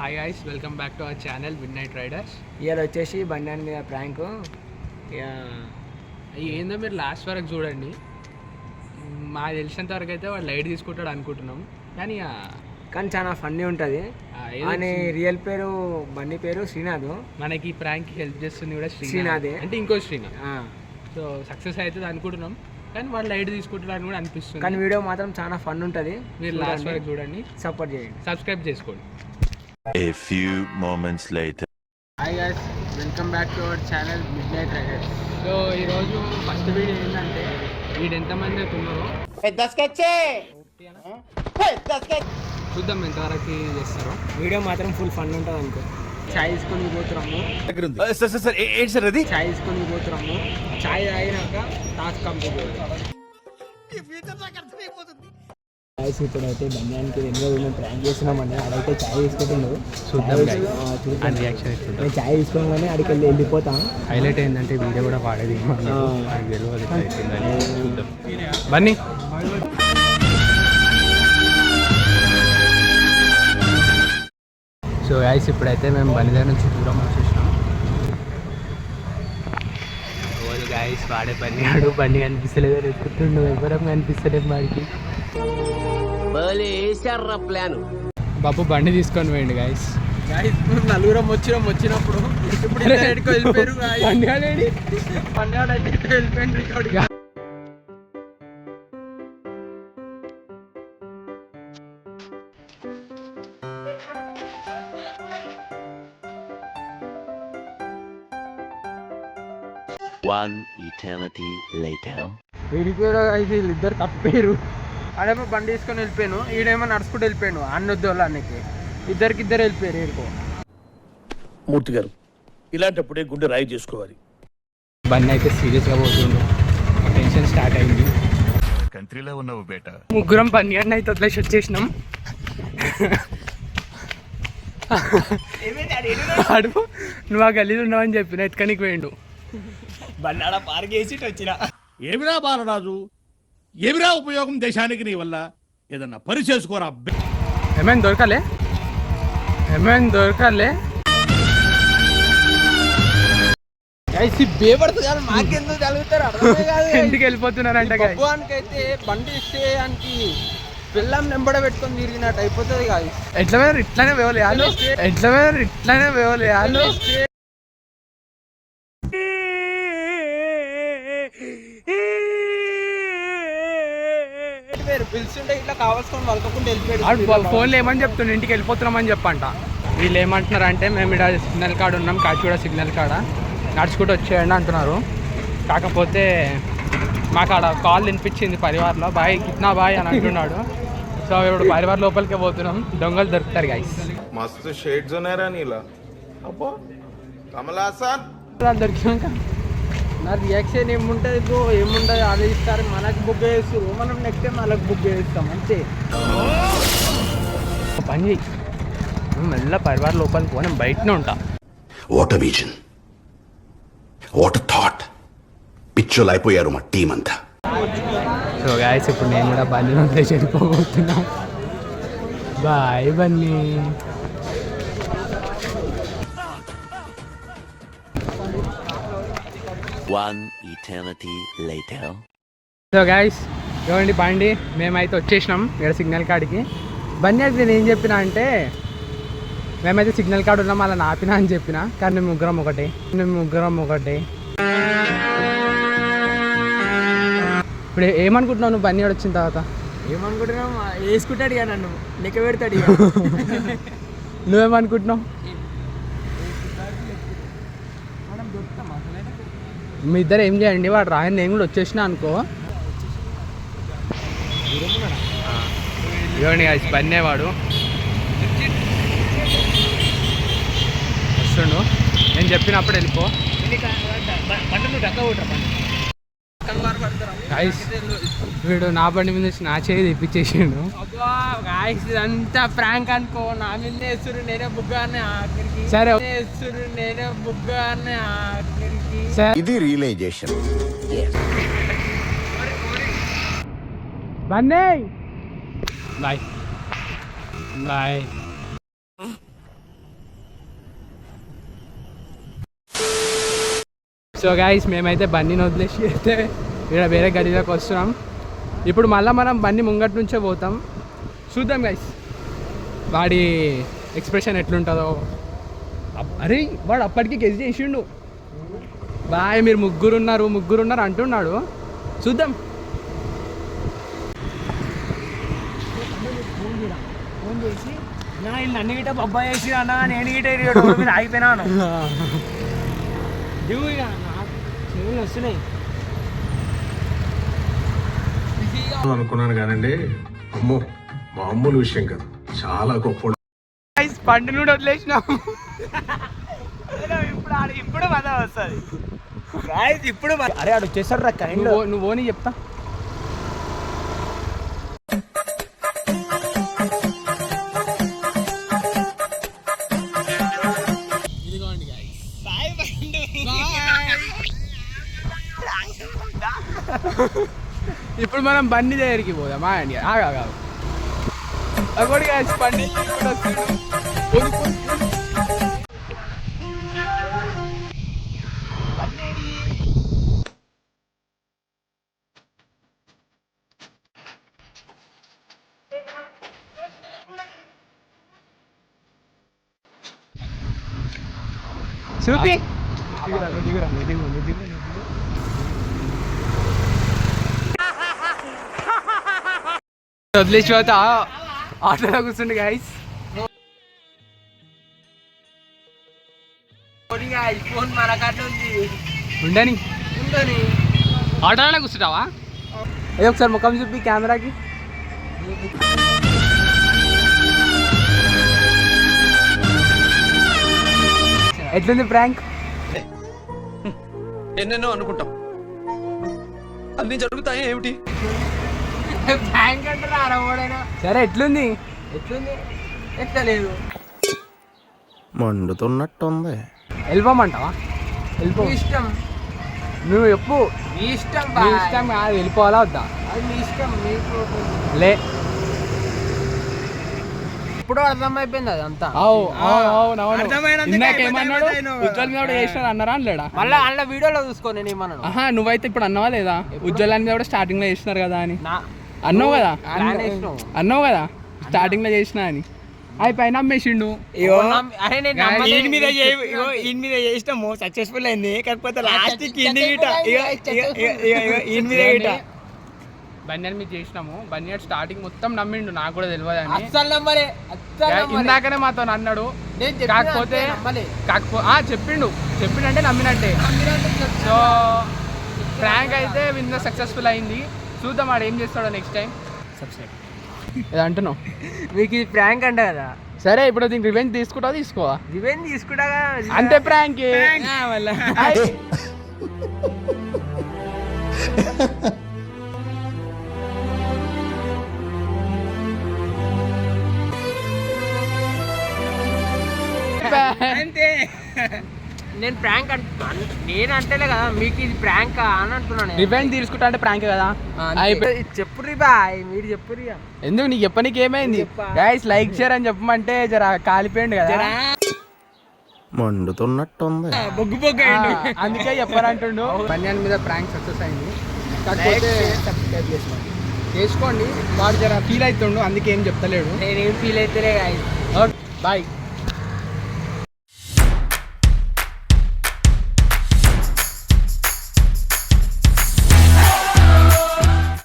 Hi guys, welcome back to our channel mid night riders. ఇవాళ వచ్చేసి బండి మీద ప్రాంక్. ఏందో మీరు లాస్ట్ వరకు చూడండి. మాకు తెలిసినంత వరకు అయితే వాడు లైట్ తీసుకుంటాడు అనుకుంటున్నాం, కానీ చాలా ఫన్నీ ఉంటుంది. అని రియల్ పేరు బండి పేరు శ్రీనాథ్. మనకి ప్రాంక్ హెల్ప్ చేస్తుంది కూడా శ్రీనాథే, అంటే ఇంకో శ్రీనాథ్. సో సక్సెస్ అవుతుంది అనుకుంటున్నాం, కానీ వాడు లైట్ తీసుకుంటాడు అని కూడా అనిపిస్తుంది. కానీ వీడియో మాత్రం చాలా ఫన్ ఉంటుంది. మీరు లాస్ట్ వరకు చూడండి, సపోర్ట్ చేయండి, సబ్స్క్రైబ్ చేసుకోండి. A few moments later. Hi guys, welcome back to our channel mid night riders. So ఈరోజు ఫస్ట్ వీడియో ఏంటంటే వీడు ఎంతమంది అయితే ఉన్నారో చూద్దాం ఎంతవరకు చేస్తారో. వీడియో మాత్రం ఫుల్ ఫన్ ఉంటుంది అనుకో. చాయ్ తీసుకొని పోతున్నాము, చాయ్ తీసుకొని పోతున్నాము. చాయ్ తాగినాక టాస్క్ కంప్లీట్ చేయాలి. ఇప్పుడైతే బంధానికి 2 రోజులు మేము ప్రాంక్ చేస్తున్నామండి. అడైతే చాయ్ తీసుకుంటుండు. నేను చాయ్ తీసుకోగానే అడికి వెళ్ళిపోతాం. హైలైట్ ఏంటంటే వీడియో కూడా వాడేది బన్నీ. సో గైస్, ఇప్పుడైతే మేము బండి దగ్గర నుంచి దూరం వచ్చేసినాం. రోజు గైస్ వాడే బండి ఆడు బండి కనిపిస్తలేదు, ఎక్కుతుండు ఎవరం కనిపిస్తలేదు వాడికి. ప్లాన్ బాబు బండి తీసుకొని పోయిండు గైస్. నలుగురం వచ్చినప్పుడు వెళ్ళిపోయారు. బండి ఆడేది వెళ్ళిపోయింది. One eternity later. వెళ్ళిపోయారు అయితే వీళ్ళిద్దరు తప్పారు. ఆడేమో బండి తీసుకొని వెళ్ళిపోయాను, ఈడేమో నడుచుకుంటూ వెళ్ళిపోయాను. అన్నొద్దు వాళ్ళకి ఇద్దరు వెళ్ళిపోయారు. ఏడుకో మూర్తి గారు, ఇలాంటప్పుడే గుండె రాయి చేసుకోవాలి. బండి అయితే సీరియస్గా పోతుండు, టెన్షన్ స్టార్ట్ అయింది. కంట్రీలో ఉన్నావు బేట. ముగ్గురం బండి అన్న అయితే వదిలేసి వచ్చేసినాం. అడుగు నువ్వు ఆ గల్లీలో ఉన్నావని చెప్పిన ఎత్తుకనికి పోయిండు. బండి ఆడ పార్క్ చేసి వచ్చిన. ఏమిరా బాలరాజు, ఏమిరా ఉపయోగం దేశానికి నీ వల్ల? ఏదన్నా పని చేసుకోరా. ఏమైనా దొరకాలే బేపడుతుంది, మాకెందుకు కలుగుతారు అర్థమే కాదు. ఇంటికి వెళ్ళిపోతున్నారంట. అయితే బండి ఇచ్చేయడానికి పిల్లం నెంబడ పెట్టుకొని తిరిగినట్టు అయిపోతుంది కాదు. ఎట్లా మీద ఇట్లానే వేవలేయాలి. పిలుచుంటే ఇట్లా కావాల్సుకొని వలకకుండా వెళ్ళిపోయాడు. ఫోన్లో ఏమని చెప్తుండే ఇంటికి వెళ్ళిపోతున్నామని చెప్పంట. వీళ్ళు ఏమంటున్నారు అంటే మేము ఇక్కడ సిగ్నల్ కాడ ఉన్నాం, కాచిగూడ సిగ్నల్ కాడ నడుచుకుంటూ వచ్చేయండి అంటున్నారు. కాకపోతే మాకు ఆడ కాల్ వినిపించింది పరివార్లో, బాయ్ కిట్నా బాయ్ అని అంటున్నాడు. సో ఇప్పుడు పరివార్ లోపలికే పోతున్నాం, దొంగలు దొరుకుతారు గైస్. మస్తు షేడ్స్ ఉన్నాయరా నీలా. అబ్బో కమలాసన్ దొరికినాక నా రియాక్షన్ ఏముంటుంది బ్రో, ఏముంటుంది ఆలోచిస్తారు. మనకు బుక్ చేస్తారు, మనం నెక్స్ట్ టైం వాళ్ళకి బుక్ చేస్తాం అంతే. పని చేయి, మెల్ల పరివార్ లోపలికి పో, నేను బయటనే ఉంటా. What a vision, what a thought. పిచ్చోలు అయిపోయారు మా టీం అంతా. సో గాయస్, ఇప్పుడు నేను కూడా బండి వదిలేసి వెళ్ళిపోతున్నా. Bye Bunny. One eternity later. So guys, ఇవ్వండి బండి, మేమైతే వచ్చేసినాం ఇక్కడ సిగ్నల్ కాడికి. బండి అయితే నేను ఏం చెప్పినా అంటే మేమైతే సిగ్నల్ కాడ ఉన్నాం అలా ఆపినా అని చెప్పిన, కానీ మేము ముగ్గురం ఒకటే. ఇప్పుడు ఏమనుకుంటున్నావు నువ్వు బండి వచ్చిన తర్వాత? ఏమనుకుంటున్నాం, వేసుకుంటాడు ఇక నన్ను లెక్క పెడతాడు ఇక. నువ్వేమనుకుంటున్నావు? మీ ఇద్దరు ఏం చేయండి, వాడు రాయని నేను కూడా వచ్చేసిన అనుకో. ఇవ్వండి గాయస్, బండి వాడు వస్తుండు, నేను చెప్పినప్పుడు వెళ్ళిపో. గాయస్, వీడు నా బండి మీద నా చేయి తెప్పించేసిండు. ఇదంతా ప్రాంక్ అనుకో, నా మీద వేస్తురు, నేనే బుగ్గానే ఆఖరికి. సరే వేస్తురు, నేనే బుగ్గానే ఆఖరికి. ఇది రియలైజేషన్. బండి బాయ్. సో గైస్ మేమైతే బండిని వదిలేసి అయితే ఇక్కడ వేరే గడిలోకి వస్తున్నాం. ఇప్పుడు మళ్ళీ మనం బండి ముంగటి నుంచే పోతాం. చూద్దాం గైస్ వాడి ఎక్స్ప్రెషన్ ఎట్లుంటుందో. అరే వాడు అప్పటికి గెస్ చేసిండు. బాయ్ మీరు ముగ్గురు ఉన్నారు అంటున్నాడు. చూద్దాం. ఫోన్ చేసి నన్ను గిట్ట అబ్బాయి వేసి అన్న నేను గిట్ట మీద ఆగిపోయినాను. చెవులు వస్తున్నాయి అనుకున్నాను కానండి, అమ్మో మామూలు విషయం కాదు, చాలా గొప్ప. పండు నుండి వదిలేసినాం. ఇప్పుడు మజా వస్తుంది. ఇప్పుడు అరే ఆడు వచ్చేసాడు రా కరెంట్. నువ్వు ఓని చెప్తా. ఇప్పుడు మనం బండి దగ్గరికి పోదామా అండి. ఆగా బండి చూపి వదిలేసి పోతా ఆటోలో కూర్చుండి గైస్. ఫోన్ మన కాడ ఉంది. ఉండని ఆటోలోనే కూర్చుంటావా? అదే ఒకసారి ముఖం చూపి కెమెరాకి. ఎట్లుంది ప్రాంక్? ఎన్నెన్నో అనుకుంటాం, అన్ని జరుగుతాయి ఏమిటి? ప్రాంక్ అంటారా అరవడైనా? సరే ఎట్లుంది? ఎట్లా లేదు, మండుతున్నట్టుంది. వెళ్ళిపోమంటావా? వెళ్ళిపో. ఇష్టం, నువ్వు చెప్పు. ఇష్టం నీ ఇష్టం కాదు, వెళ్ళిపోవాలా వద్దా? అది మీ ఇష్టం. మీకు లే ఇప్పుడు అర్థమైపోయింది అదంతా. ఇందాకేమన్నాడు? ఉజ్వల్ మీద కూడా చేసినాడు అన్నారా అనలేడా? మళ్ళీ అలా వీడియోలో చూసుకో నేను ఏమన్నాను. ఆహా నువ్వైతే ఇప్పుడు అన్నావా లేదా? ఉజ్వల్ మీద కూడా స్టార్టింగ్ లో చేసినారు కదా అని అన్నావు కదా. అన్నావు కదా స్టార్టింగ్ లో చేసిన అని. అయిపోయి నమ్మేసిండు. ఈయన మీద చేసినాము, సక్సెస్ఫుల్ అయింది. కాకపోతే లాస్ట్ బన్యాన్ మీద చేసినాము. బన్యాన్ స్టార్టింగ్ మొత్తం నమ్మిండు, నాకు కూడా తెలియదు అని. ఇందాకనే మాతో అన్నాడు. కాకపోతే చెప్పిండంటే నమ్మినట్టే. సో ప్రాంక్ అయితే విన్న సక్సెస్ఫుల్ అయింది. చూద్దాం ఆడు ఏం చేస్తాడో నెక్స్ట్ టైం. సబ్స్క్రైబ్ ఇది అంటున్నావు. మీకు ఇది ప్రాంక్ అంట కదా. సరే ఇప్పుడు దీనికి రివెంజ్ తీసుకోవా? రివెంజ్ తీసుకుంటా అంతే ప్రాంక్. అంతే. నేను ప్రాంక్ నేను అంటేలే కదా మీకు ఇది ప్రాంక్ అని అంటున్నాను. రివెంజ్ తీసుకుంటా అంటే ప్రాంక్ కదా. చెప్పుర్రి బాయ్, మీరు చెప్పుర్రి. ఎందుకు నీకు చెప్పనీకి ఏమైంది? గైస్ లైక్ షేర్ అని చెప్పమంటే జర కాలిపోయింది కదా. మండుతున్నట్టుంది. బొగ్గు అందుకే చెప్పారంటుండు. బన్యాన్ మీద ప్రాంక్ సక్సెస్ అయింది. కాకపోతే సబ్స్క్రైబ్ చేసుకోండి. వాడు జర ఫీల్ అవుతుండు, అందుకే ఏం చెప్తలేడు. నేనేం ఫీల్ అయితే బాయ్.